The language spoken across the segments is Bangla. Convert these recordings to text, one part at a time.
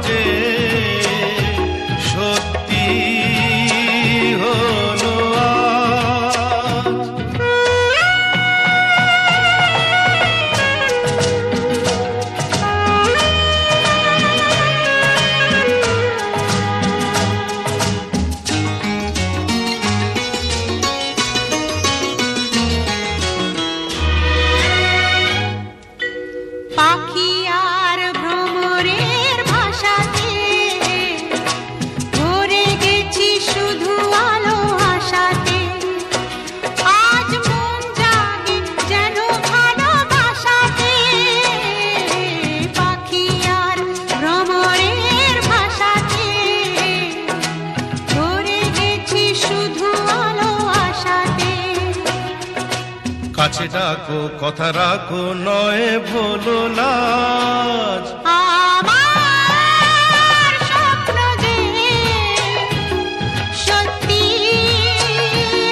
যে সত্যি হলো আজ। পাখি আর ভ্রমরের ভাষাতে ভরে গেছি শুধু আলো আশাতে। আজ মন জাগে যেন ভালোবাসাতে। পাখি আর ভ্রমরের ভাষাতে ভরে গেছি শুধু আলো আশাতে। কাছে ডাকো কথা রাখো নয় ভোলো লাজ। আমার স্বপ্ন যে সত্যি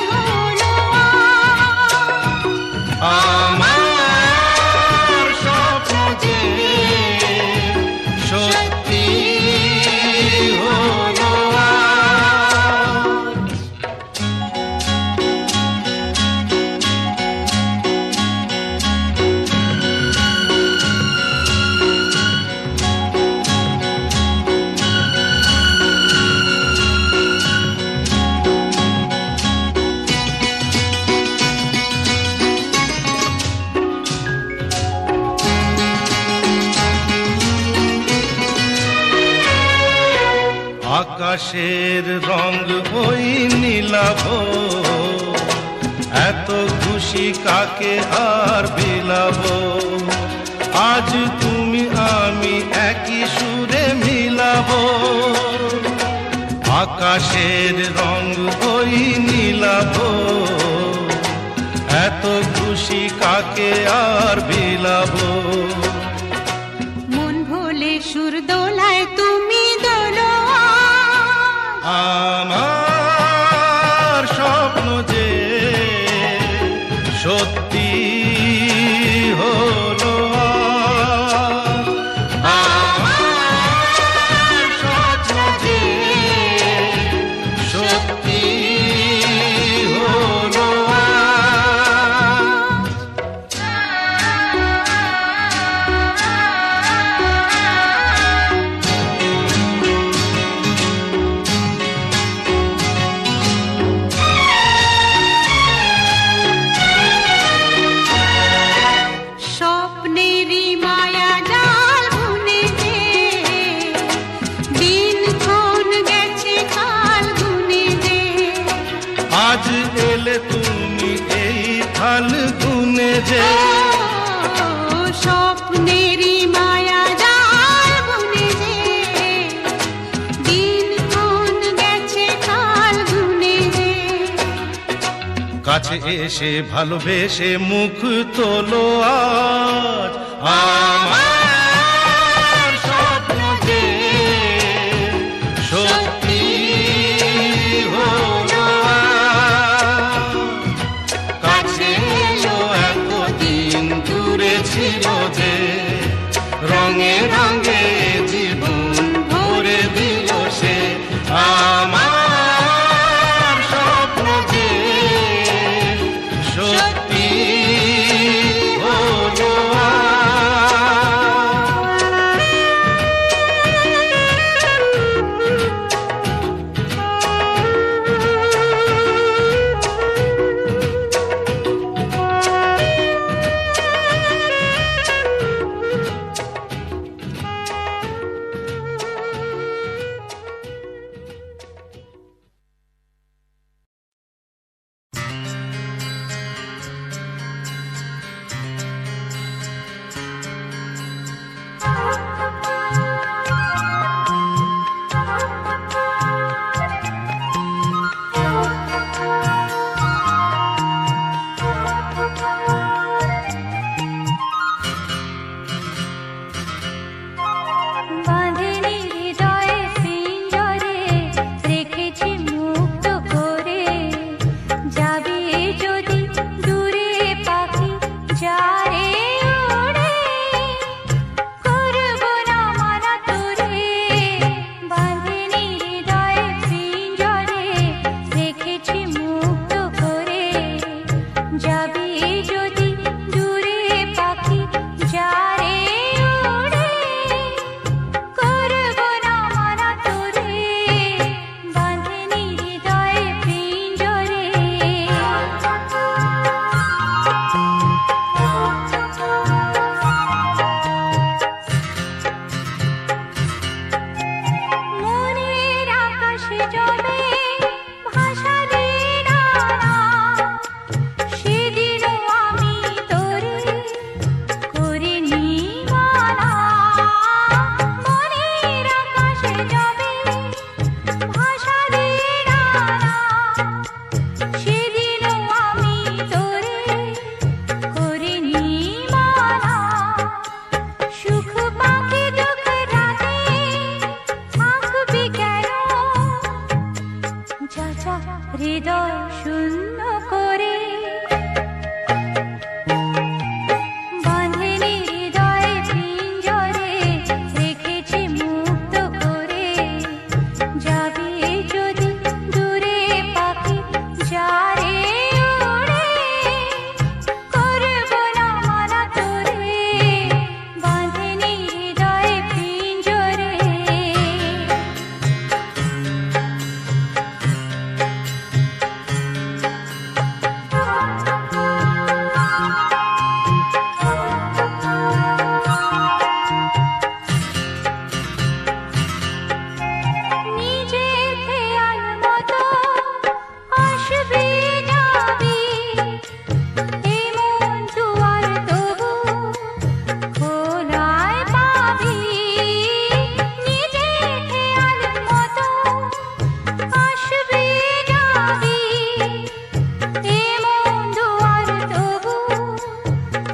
হলো আমার স্বপ্ন যে সত্যি হলো আজ। আকাশের রং ওই নীলাভ, এত খুশি কাকে আর বিলাব। আজ তুমি আমি একই সুরে মিলাব। আকাশের রং ওই নীলাভ, এত খুশি কাকে আর বিলাব। মন ভোলে সুর দোলায় তুমি দোলো আমার স্বপ্ন যে সত্যি হলো আজ। আমার স্বপ্ন যে সত্যি হলো আজ। স্বপ্নেরই মায়া জাল বুনে যে দিনক্ষণ গেছে কাল গুনে যে। আজ এলে তুমি এই ফাল্গুনে যে। স্বপ্নেরই মায়া জাল বুনে যে দিনক্ষণ গেছে কাল গুনে যে। কাছে এসে ভালোবেসে মুখ তোলো আজ। আমার স্বপ্ন যে সত্যি হলো আজ। কাছে এলো এতদিন দূরে ছিল যে, রঙে রঙে জীবন ভরে দিল সে। আমার স্বপ্ন যে সত্যি হলো আজ। হৃদয় শূন্য করে বাঁধেনি হৃদয়ে পিঞ্জরে রেখেছি মুক্ত করে যাবি যদি দূরে পাখি যারে ওড়ে করব না মানা তোরে বাঁধেনি হৃদয়ে পিঞ্জরে নিজে খেয়াল মতো আসবি যাবি এমন দুয়ার তবু খোলায় পাবি নিজে খেয়াল মতো আসবি যাবি এমন দুয়ার তবু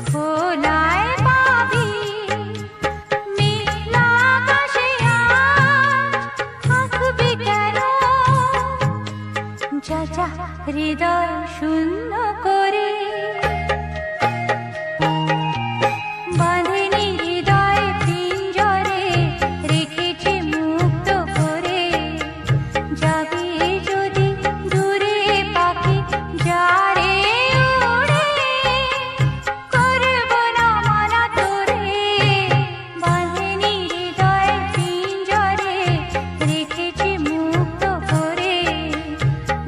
খোলায় পাবি মেঘলা আকাশে আজ থাকবি কেন যা যা হৃদয় শূন্য করে বাঁধেনি হৃদয় পিঞ্জরে রেখেছি মুক্ত করে যাবি যদি দূরে পাখি যারে ওড়ে করব না মানা তোরে বাঁধেনি হৃদয় পিঞ্জরে রেখেছি মুক্ত করে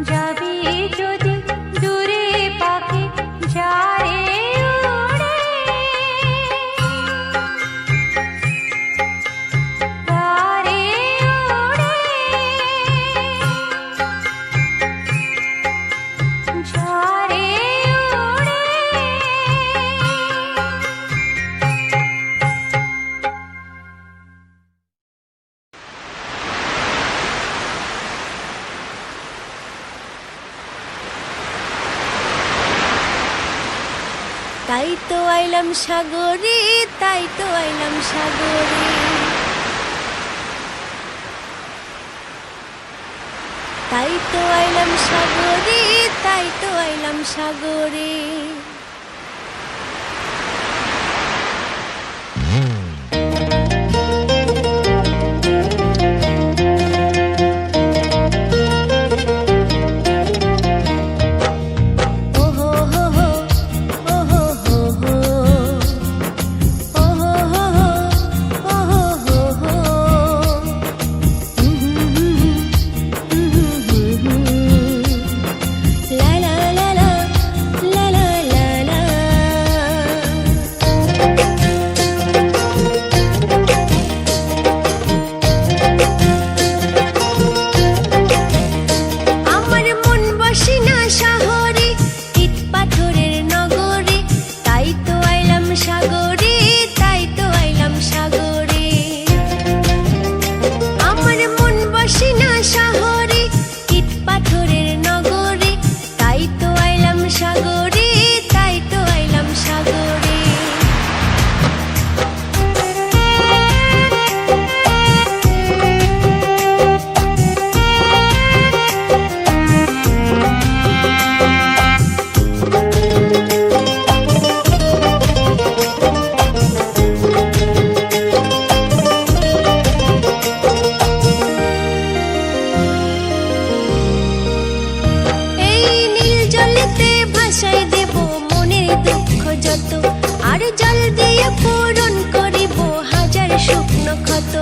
যাবি যদি দূরে পাখি যারে ওড়ে যারে ওড়ে যারে ওড়ে তাই তো আইলাম সাগরে, তাই তো আইলাম সাগরে, তাই তো আইলাম সাগরে, তাই তো আইলাম সাগরে। আর জল দিয়ে পূরণ করিব হাজার শুকনো ক্ষত।